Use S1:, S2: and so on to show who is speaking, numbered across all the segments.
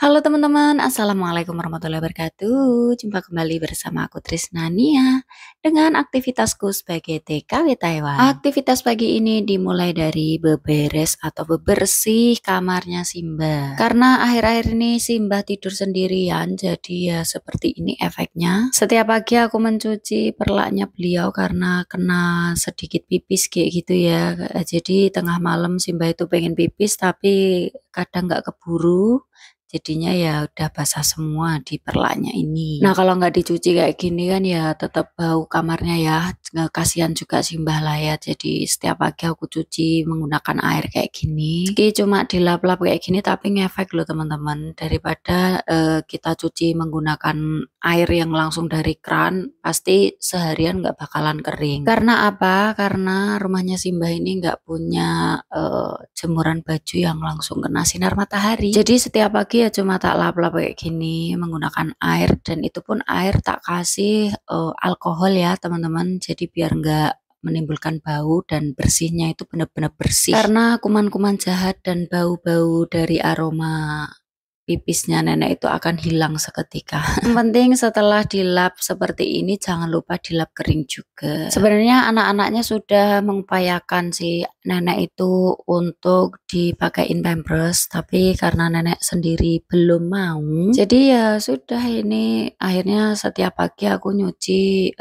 S1: Halo teman-teman, Assalamualaikum warahmatullahi wabarakatuh. Jumpa kembali bersama aku Trisnania dengan aktivitasku sebagai TKW Taiwan. Aktivitas pagi ini dimulai dari beberes atau bebersih kamarnya Simba. Karena akhir-akhir ini Simba tidur sendirian, jadi ya seperti ini efeknya. Setiap pagi aku mencuci perlaknya beliau karena kena sedikit pipis kayak gitu ya. Jadi tengah malam Simba itu pengen pipis tapi kadang nggak keburu. Jadinya ya udah basah semua di perlaknya ini. Nah kalau nggak dicuci kayak gini kan ya tetap bau kamarnya ya. Nggak kasihan juga Simbah lah ya. Jadi setiap pagi aku cuci menggunakan air kayak gini. Meski cuma dilap-lap kayak gini tapi ngefek loh teman-teman. Daripada kita cuci menggunakan air yang langsung dari keran, pasti seharian nggak bakalan kering. Karena apa? Karena rumahnya Simbah ini nggak punya jemuran baju yang langsung kena sinar matahari. Jadi setiap pagi ya cuma tak lap-lap kayak gini menggunakan air, dan itu pun air tak kasih alkohol ya teman-teman, jadi biar nggak menimbulkan bau dan bersihnya itu benar-benar bersih karena kuman-kuman jahat dan bau-bau dari aroma pipisnya nenek itu akan hilang seketika. Yang penting setelah dilap seperti ini jangan lupa dilap kering juga. Sebenarnya anak-anaknya sudah mengupayakan si nenek itu untuk dipakein pampers, tapi karena nenek sendiri belum mau, jadi ya sudah, ini akhirnya setiap pagi aku nyuci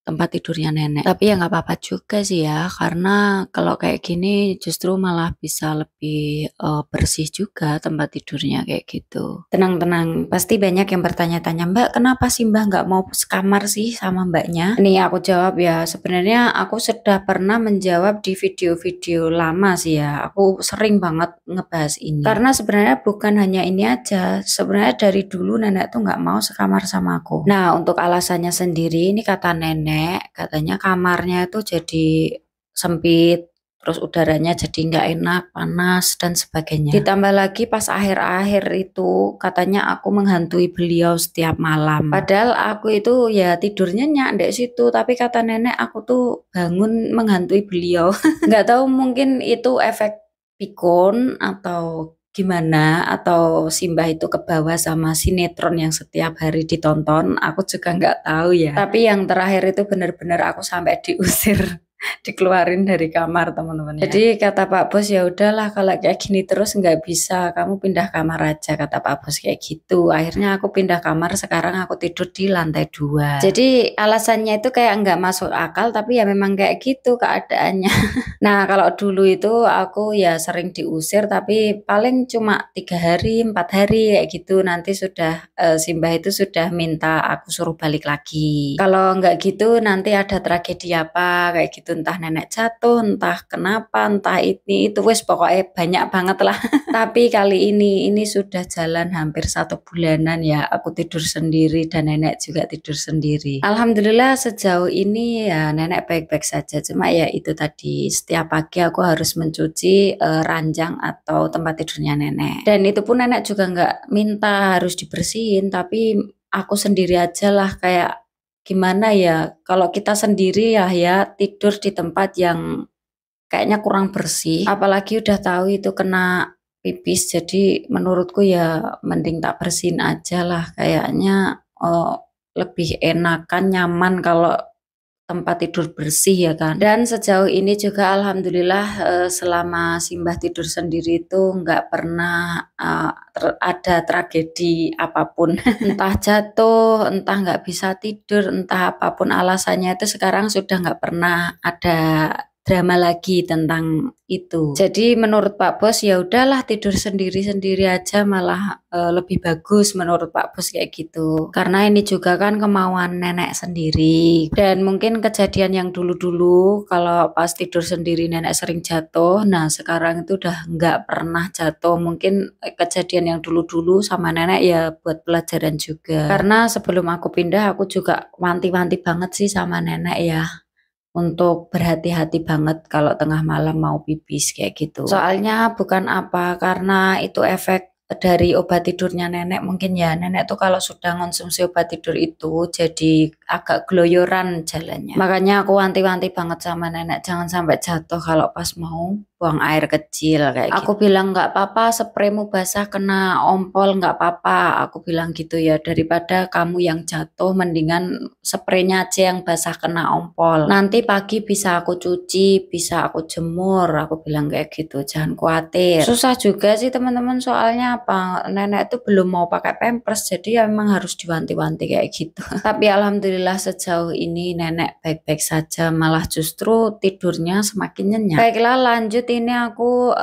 S1: tempat tidurnya nenek. Tapi ya nggak apa-apa juga sih ya, karena kalau kayak gini justru malah bisa lebih bersih juga tempat tidurnya kayak gitu. Tenang-tenang, pasti banyak yang bertanya-tanya, Mbak, kenapa sih Mbak nggak mau sekamar sih sama mbaknya? Nih aku jawab ya, sebenarnya aku sudah pernah menjawab di video-video lama sih ya. Aku sering banget ngebahas ini. Karena sebenarnya bukan hanya ini aja, sebenarnya dari dulu nenek tuh nggak mau sekamar sama aku. Nah, untuk alasannya sendiri, ini kata nenek, katanya kamarnya itu jadi sempit, terus udaranya jadi nggak enak, panas dan sebagainya. Ditambah lagi pas akhir-akhir itu katanya aku menghantui beliau setiap malam. Padahal aku itu ya tidurnya nyak di situ, tapi kata nenek aku tuh bangun menghantui beliau. Nggak tahu mungkin itu efek pikun atau gimana, atau Simbah itu ke bawah sama sinetron yang setiap hari ditonton, aku juga nggak tahu ya. Tapi yang terakhir itu benar-benar aku sampai diusir, dikeluarin dari kamar teman-teman ya. Jadi kata Pak Bos, ya udahlah kalau kayak gini terus nggak bisa, kamu pindah kamar aja, kata Pak Bos kayak gitu. Akhirnya aku pindah kamar, sekarang aku tidur di lantai 2. Jadi alasannya itu kayak nggak masuk akal, tapi ya memang kayak gitu keadaannya. Nah, kalau dulu itu aku ya sering diusir, tapi paling cuma 3 hari, 4 hari kayak gitu. Nanti sudah Simbah itu sudah minta aku suruh balik lagi. Kalau nggak gitu nanti ada tragedi apa kayak gitu, entah nenek jatuh, entah kenapa, entah ini itu wes pokoknya banyak banget lah. Tapi kali ini sudah jalan hampir 1 bulanan ya aku tidur sendiri dan nenek juga tidur sendiri. Alhamdulillah sejauh ini ya nenek baik-baik saja. Cuma ya itu tadi, setiap pagi aku harus mencuci ranjang atau tempat tidurnya nenek. Dan itu pun nenek juga nggak minta harus dibersihin, tapi aku sendiri aja lah, kayak gimana ya, kalau kita sendiri ya tidur di tempat yang kayaknya kurang bersih, apalagi udah tahu itu kena pipis, jadi menurutku ya mending tak bersihin aja lah, kayaknya lebih enakan, nyaman kalau tempat tidur bersih ya kan. Dan sejauh ini juga alhamdulillah selama Simbah tidur sendiri itu nggak pernah ada tragedi apapun. Entah jatuh, entah nggak bisa tidur, entah apapun alasannya, itu sekarang sudah nggak pernah ada drama lagi tentang itu. Jadi menurut Pak Bos ya udahlah tidur sendiri-sendiri aja, malah lebih bagus menurut Pak Bos kayak gitu. Karena ini juga kan kemauan nenek sendiri. Dan mungkin kejadian yang dulu-dulu kalau pas tidur sendiri nenek sering jatuh. Nah, sekarang itu udah nggak pernah jatuh. Mungkin kejadian yang dulu-dulu sama nenek ya buat pelajaran juga. Karena sebelum aku pindah aku juga wanti-wanti banget sih sama nenek ya, untuk berhati-hati banget kalau tengah malam mau pipis kayak gitu. Soalnya bukan apa, karena itu efek dari obat tidurnya nenek mungkin ya. Nenek tuh kalau sudah konsumsi obat tidur itu jadi agak gloyoran jalannya. Makanya aku wanti-wanti banget sama nenek jangan sampai jatuh kalau pas mau buang air kecil kayak gitu. Aku bilang nggak apa-apa, spraymu basah kena ompol nggak apa-apa. Aku bilang gitu ya, daripada kamu yang jatuh mendingan spraynya aja yang basah kena ompol. Nanti pagi bisa aku cuci, bisa aku jemur. Aku bilang kayak gitu, jangan khawatir. Susah juga sih teman-teman, soalnya apa, nenek itu belum mau pakai pampers, jadi ya memang harus diwanti-wanti kayak gitu. Tapi alhamdulillah sejauh ini nenek baik-baik saja, malah justru tidurnya semakin nyenyak. Baiklah, lanjut ini aku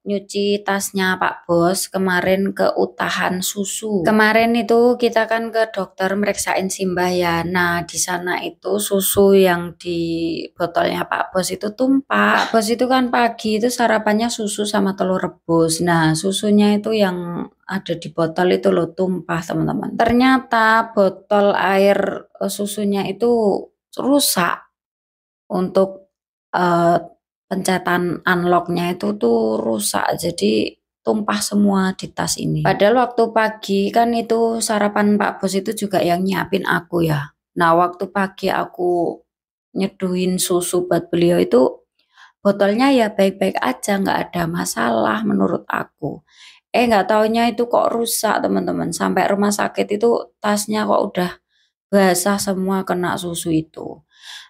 S1: nyuci tasnya Pak Bos kemarin ke Utahan Susu. Kemarin itu kita kan ke dokter meriksain Simbah ya. Nah, di sana itu susu yang di botolnya Pak Bos itu tumpah. Pak Bos itu kan pagi itu sarapannya susu sama telur rebus. Nah, susunya itu yang ada di botol itu loh tumpah teman-teman. Ternyata botol air susunya itu rusak untuk pencetan unlocknya itu tuh rusak, jadi tumpah semua di tas ini. Padahal waktu pagi kan itu sarapan Pak Bos itu juga yang nyiapin aku ya. Nah waktu pagi aku nyeduhin susu buat beliau itu botolnya ya baik-baik aja, nggak ada masalah menurut aku. Nggak taunya itu kok rusak teman-teman. Sampai rumah sakit itu tasnya kok udah basah semua kena susu itu.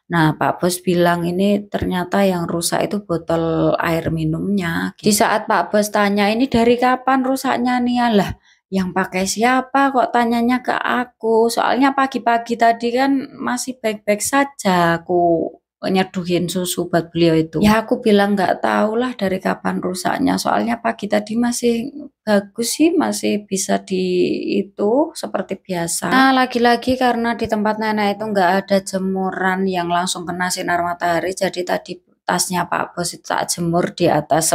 S1: Nah, Pak Bos bilang ini ternyata yang rusak itu botol air minumnya. Di saat Pak Bos tanya ini dari kapan rusaknya nih, lah yang pakai siapa kok tanyanya ke aku. Soalnya pagi-pagi tadi kan masih baik-baik saja aku nyeduhin susu buat beliau itu. Ya aku bilang nggak tahu lah dari kapan rusaknya. Soalnya pagi tadi masih bagus sih, masih bisa di itu seperti biasa. Nah lagi-lagi karena di tempat nenek itu nggak ada jemuran yang langsung kena sinar matahari, jadi tadi tasnya Pak Bos itu tak jemur di atas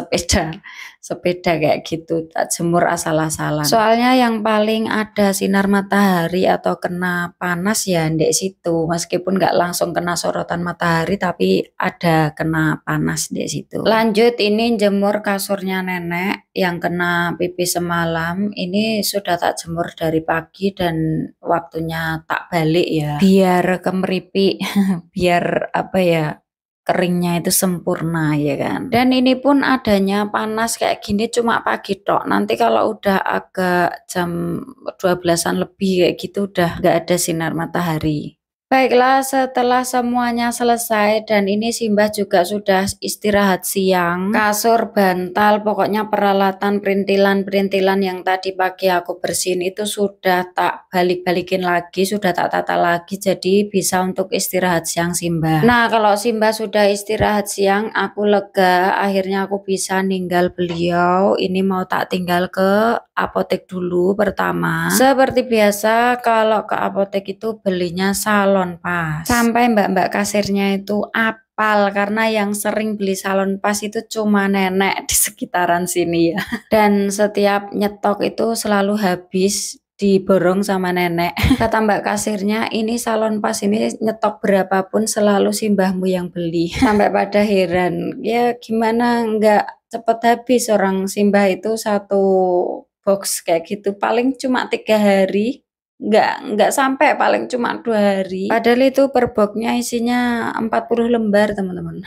S1: sepeda kayak gitu, tak jemur asal-asalan. Soalnya yang paling ada sinar matahari atau kena panas ya ndek situ, meskipun nggak langsung kena sorotan matahari tapi ada kena panas di situ. Lanjut ini jemur kasurnya nenek yang kena pipis semalam, ini sudah tak jemur dari pagi dan waktunya tak balik ya, biar kemeripik biar apa ya, keringnya itu sempurna ya kan. Dan ini pun adanya panas kayak gini cuma pagi tok. Nanti kalau udah agak jam 12-an lebih kayak gitu udah nggak ada sinar matahari. Baiklah, setelah semuanya selesai dan ini Simbah juga sudah istirahat siang, kasur, bantal, pokoknya peralatan perintilan-perintilan yang tadi pagi aku bersihin itu sudah tak balik-balikin lagi, sudah tak tata lagi, jadi bisa untuk istirahat siang Simbah. Nah, kalau Simbah sudah istirahat siang, aku lega, akhirnya aku bisa ninggal beliau. Ini mau tak tinggal ke apotek dulu pertama. Seperti biasa kalau ke apotek itu belinya salon pas. Sampai mbak-mbak kasirnya itu apal karena yang sering beli salon pas itu cuma nenek di sekitaran sini ya. Dan setiap nyetok itu selalu habis diborong sama nenek. Kata mbak kasirnya, ini salon pas ini nyetok berapapun selalu Simbahmu yang beli. Sampai pada heran, ya gimana nggak cepet habis, orang Simbah itu satu box kayak gitu paling cuma 3 hari, nggak sampai, paling cuma 2 hari. Padahal itu per boxnya isinya 40 lembar teman-teman.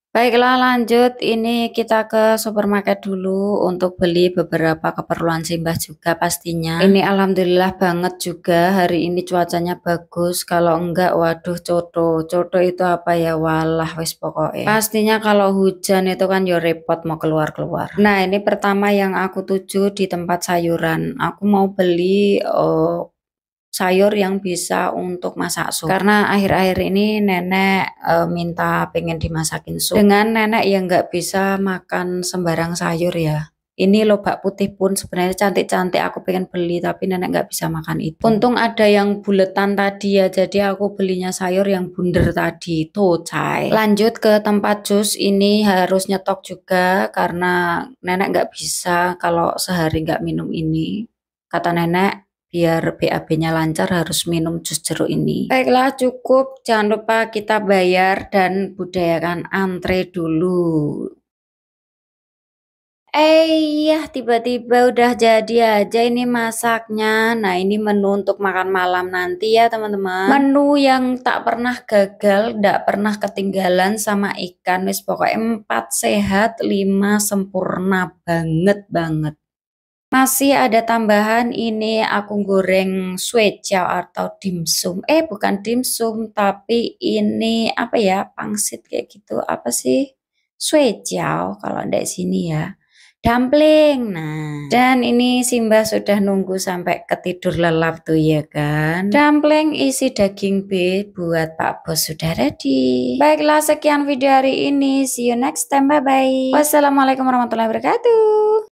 S1: Baiklah lanjut, ini kita ke supermarket dulu untuk beli beberapa keperluan Simbah juga pastinya. Ini alhamdulillah banget juga hari ini cuacanya bagus, kalau enggak waduh coto itu apa ya, walah wis pokoknya. Pastinya kalau hujan itu kan ya repot mau keluar-keluar. Nah ini pertama yang aku tuju di tempat sayuran, aku mau beli sayur yang bisa untuk masak sup. Karena akhir-akhir ini nenek minta pengen dimasakin sup. Dengan nenek yang nggak bisa makan sembarang sayur ya. Ini lobak putih pun sebenarnya cantik-cantik, aku pengen beli tapi nenek nggak bisa makan itu. Untung ada yang buletan tadi ya, jadi aku belinya sayur yang bunder tadi, tocai. Lanjut ke tempat jus, ini harus nyetok juga karena nenek nggak bisa kalau sehari nggak minum ini. Kata nenek, biar BAB-nya lancar harus minum jus jeruk ini. Baiklah cukup, jangan lupa kita bayar dan budayakan antre dulu. Iya, tiba-tiba udah jadi aja ini masaknya. Nah, ini menu untuk makan malam nanti ya, teman-teman. Menu yang tak pernah gagal, tak pernah ketinggalan sama ikan. Wis pokoknya 4 sehat, 5 sempurna banget banget. Masih ada tambahan ini aku goreng swecao atau dimsum. Bukan dimsum, tapi ini apa ya? Pangsit kayak gitu. Apa sih? Swecao kalau di sini ya. Dumpling. Nah, dan ini Simba sudah nunggu sampai ketidur lelap tuh ya kan. Dumpling isi daging beef buat Pak Bos sudah ready. Baiklah, sekian video hari ini. See you next time. Bye bye. Wassalamualaikum warahmatullahi wabarakatuh.